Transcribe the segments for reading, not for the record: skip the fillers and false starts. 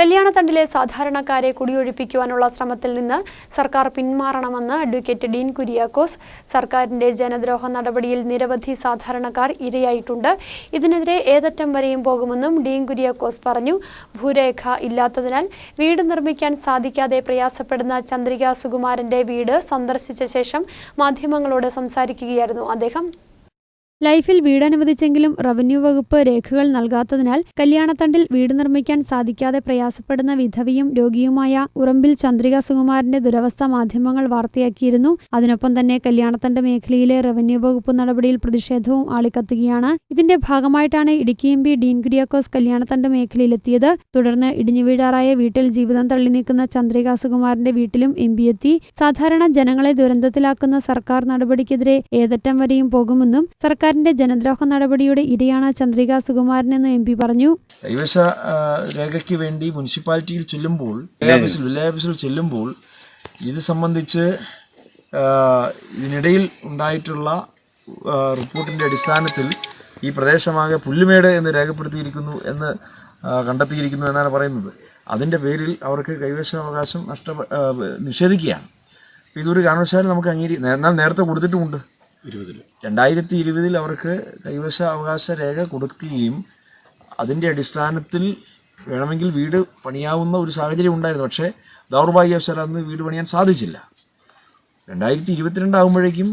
കല്യാണത്തണ്ടിലെ സാധാരണക്കാരെ കുടിയൊഴിപ്പിക്കുവാനുള്ള ശ്രമത്തിൽ നിന്ന് സർക്കാർ പിന്മാറണമെന്ന് അഡ്വക്കേറ്റ് ഡീൻ കുര്യാക്കോസ്. സർക്കാരിന്റെ ജനദ്രോഹ നടപടിയിൽ നിരവധി സാധാരണക്കാർ ഇരയായിട്ടുണ്ട്. ഇതിനെതിരെ ഏതറ്റം വരെയും പോകുമെന്നും ഡീൻ കുര്യാക്കോസ് പറഞ്ഞു. ഭൂരേഖ ഇല്ലാത്തതിനാൽ വീട് നിർമ്മിക്കാൻ സാധിക്കാതെ പ്രയാസപ്പെടുന്ന ചന്ദ്രിക സുകുമാരന്റെ വീട് സന്ദർശിച്ച ശേഷം മാധ്യമങ്ങളോട് സംസാരിക്കുകയായിരുന്നു അദ്ദേഹം. ലൈഫിൽ വീട് അനുവദിച്ചെങ്കിലും റവന്യൂ വകുപ്പ് രേഖകൾ നൽകാത്തതിനാൽ കല്യാണത്തണ്ടിൽ വീട് നിർമ്മിക്കാൻ സാധിക്കാതെ പ്രയാസപ്പെടുന്ന വിധവയും രോഗിയുമായ ഉറമ്പിൽ ചന്ദ്രിക സുകുമാരന്റെ ദുരവസ്ഥ മാധ്യമങ്ങൾ വാർത്തയാക്കിയിരുന്നു. അതിനൊപ്പം തന്നെ കല്യാണത്തണ്ട് മേഖലയിലെ റവന്യൂ വകുപ്പ് നടപടിയിൽ പ്രതിഷേധവും ആളിക്കത്തുകയാണ്. ഇതിന്റെ ഭാഗമായിട്ടാണ് ഇടുക്കി എം പി ഡീൻ കുര്യാക്കോസ് കല്യാണത്തണ്ട് മേഖലയിലെത്തിയത്. തുടർന്ന് ഇടിഞ്ഞു വീഴാറായ വീട്ടിൽ ജീവിതം തള്ളി നീക്കുന്ന ചന്ദ്രിക സുകുമാരന്റെ വീട്ടിലും എം പി എത്തി. സാധാരണ ജനങ്ങളെ ദുരന്തത്തിലാക്കുന്ന സർക്കാർ നടപടിക്കെതിരെ ഏതറ്റം വരെയും പോകുമെന്നും സർക്കാർ ജനദ്രോഹ നടപടിയുടെ ഇരയാണ് ചന്ദ്രിക സുകുമാരനെന്ന് എം പി പറഞ്ഞു. കൈവശ രേഖയ്ക്ക് വേണ്ടി മുനിസിപ്പാലിറ്റിയിൽ ചെല്ലുമ്പോൾ, വില്ലേജ് ചെല്ലുമ്പോൾ ഇത് സംബന്ധിച്ച് ഇതിനിടയിൽ ഉണ്ടായിട്ടുള്ള റിപ്പോർട്ടിന്റെ അടിസ്ഥാനത്തിൽ ഈ പ്രദേശമാകെ പുല്ലുമേട് എന്ന് രേഖപ്പെടുത്തിയിരിക്കുന്നു എന്ന് കണ്ടെത്തിയിരിക്കുന്നു എന്നാണ് പറയുന്നത്. അതിൻ്റെ പേരിൽ അവർക്ക് കൈവശാവകാശം നിഷേധിക്കുകയാണ്. ഇതൊരു കാരണവശാലും നമുക്ക് എന്നാൽ നേരത്തെ കൊടുത്തിട്ടുമുണ്ട്. 2020 അവർക്ക് കൈവശ അവകാശ രേഖ കൊടുക്കുകയും അതിൻ്റെ അടിസ്ഥാനത്തിൽ വേണമെങ്കിൽ വീട് പണിയാവുന്ന ഒരു സാഹചര്യം ഉണ്ടായിരുന്നു. പക്ഷേ ദൗർഭാഗ്യവശാൽ അന്ന് വീട് പണിയാൻ സാധിച്ചില്ല. 2022 ആകുമ്പോഴേക്കും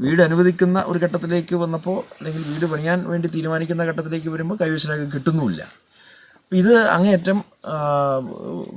വീട് അനുവദിക്കുന്ന ഒരു ഘട്ടത്തിലേക്ക് വന്നപ്പോൾ, അല്ലെങ്കിൽ വീട് പണിയാൻ വേണ്ടി തീരുമാനിക്കുന്ന ഘട്ടത്തിലേക്ക് വരുമ്പോൾ കൈവശ രേഖ കിട്ടുന്നുമില്ല. ഇത് അങ്ങേയറ്റം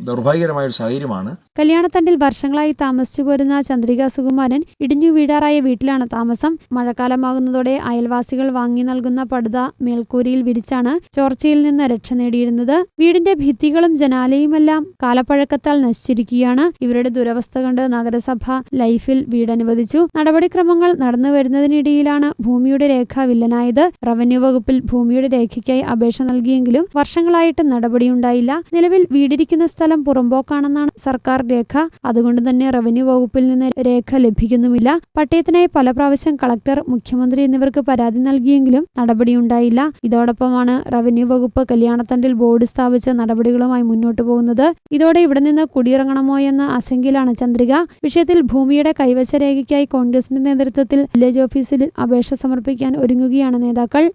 ദൗർഭാഗ്യകരമായ ഒരു സാഹചര്യമാണ്. കല്യാണത്തണ്ടിൽ വർഷങ്ങളായി താമസിച്ചു പോരുന്ന ചന്ദ്രിക സുകുമാരൻ ഇടിഞ്ഞു വീഴാറായ വീട്ടിലാണ് താമസം. മഴക്കാലമാകുന്നതോടെ അയൽവാസികൾ വാങ്ങി നൽകുന്ന പടുത മേൽക്കൂരയിൽ വിരിച്ചാണ് ചോർച്ചയിൽ നിന്ന് രക്ഷ നേടിയിരുന്നത്. വീടിന്റെ ഭിത്തികളും ജനാലയുമെല്ലാം കാലപ്പഴക്കത്താൽ നശിച്ചിരിക്കുകയാണ്. ഇവരുടെ ദുരവസ്ഥ കണ്ട് നഗരസഭ ലൈഫിൽ വീട് അനുവദിച്ചു. നടപടിക്രമങ്ങൾ നടന്നു വരുന്നതിനിടയിലാണ് ഭൂമിയുടെ രേഖ വില്ലനായത്. റവന്യൂ വകുപ്പിൽ ഭൂമിയുടെ രേഖയ്ക്കായി അപേക്ഷ നൽകിയെങ്കിലും വർഷങ്ങളായിട്ട് നടപടിയുണ്ടായില്ല. നിലവിൽ വീടിരിക്കുന്ന സ്ഥലം പുറമ്പോക്കാണെന്നാണ് സർക്കാർ രേഖ. അതുകൊണ്ട് തന്നെ റവന്യൂ വകുപ്പിൽ നിന്ന് രേഖ ലഭിക്കുന്നുമില്ല. പട്ടയത്തിനായി പല പ്രാവശ്യം കളക്ടർ, മുഖ്യമന്ത്രി എന്നിവർക്ക് പരാതി നൽകിയെങ്കിലും നടപടിയുണ്ടായില്ല. ഇതോടൊപ്പമാണ് റവന്യൂ വകുപ്പ് കല്യാണത്തണ്ടിൽ ബോർഡ് സ്ഥാപിച്ച നടപടികളുമായി മുന്നോട്ടു പോകുന്നത്. ഇതോടെ ഇവിടെ നിന്ന് കുടിയിറങ്ങണമോ എന്ന ആശങ്കയിലാണ് ചന്ദ്രിക. വിഷയത്തിൽ ഭൂമിയുടെ കൈവശ രേഖയ്ക്കായി കോൺഗ്രസിന്റെ നേതൃത്വത്തിൽ വില്ലേജ് ഓഫീസിൽ അപേക്ഷ സമർപ്പിക്കാൻ ഒരുങ്ങുകയാണ് നേതാക്കൾ.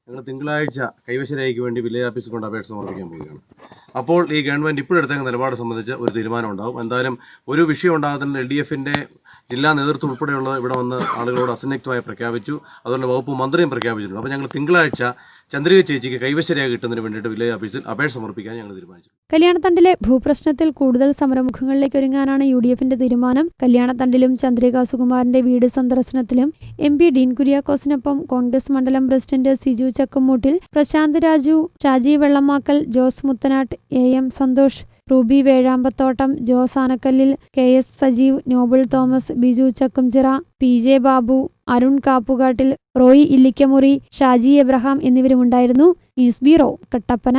ഞങ്ങൾ തിങ്കളാഴ്ച കൈവശരേഖയ്ക്ക് വേണ്ടി വില്ലേജ് ഓഫീസിൽ കൊണ്ട് അപേക്ഷ സമർപ്പിക്കാൻ പോവുകയാണ്. അപ്പോൾ ഈ ഗവൺമെൻറ് ഇപ്പോഴെടുത്ത നിലപാട് സംബന്ധിച്ച് ഒരു തീരുമാനം ഉണ്ടാകും. എന്തായാലും ഒരു വിഷയം ഉണ്ടാകുന്നതിന് LDFന്റെ ജില്ലാ നേതൃത്വം ഉൾപ്പെടെയുള്ളത് ഇവിടെ വന്ന് ആളുകളോട് അസന്നിഗ്ധമായി പ്രഖ്യാപിച്ചു. അതുപോലെ വകുപ്പ് മന്ത്രിയും പ്രഖ്യാപിച്ചിട്ടുണ്ട്. അപ്പോൾ ഞങ്ങൾ തിങ്കളാഴ്ച ചന്ദ്രിക ചേച്ചിക്ക് കൈവശരേഖ കിട്ടുന്നതിന് വേണ്ടിയിട്ട് വില്ലേജ് ഓഫീസിൽ അപേക്ഷ സമർപ്പിക്കാൻ ഞങ്ങൾ തീരുമാനിച്ചു. കല്യാണത്തണ്ടിലെ ഭൂപ്രശ്നത്തിൽ കൂടുതൽ സമരമുഖങ്ങളിലേക്ക് ഒരുങ്ങാനാണ് UDFന്റെ തീരുമാനം. കല്യാണത്തണ്ടിലും ചന്ദ്രിക സുകുമാരന്റെ വീട് സന്ദർശനത്തിലും MP ഡീൻ കുര്യാക്കോസിനൊപ്പം കോൺഗ്രസ് മണ്ഡലം president Siju Chakkammoottil, Prashanth Raju, Shaji Vellamakkal, Jose Muthanatt, AM Santhosh, Ruby Vezhampathottam, Jose Anakkallil, KS Sajeev, Noble Thomas, Biju Chakkumchira, PJ Babu, Arun Kappukattil, Roy Illikkamuri, Shaji Abraham എന്നിവരുമുണ്ടായിരുന്നു. News bureau, Kattappana.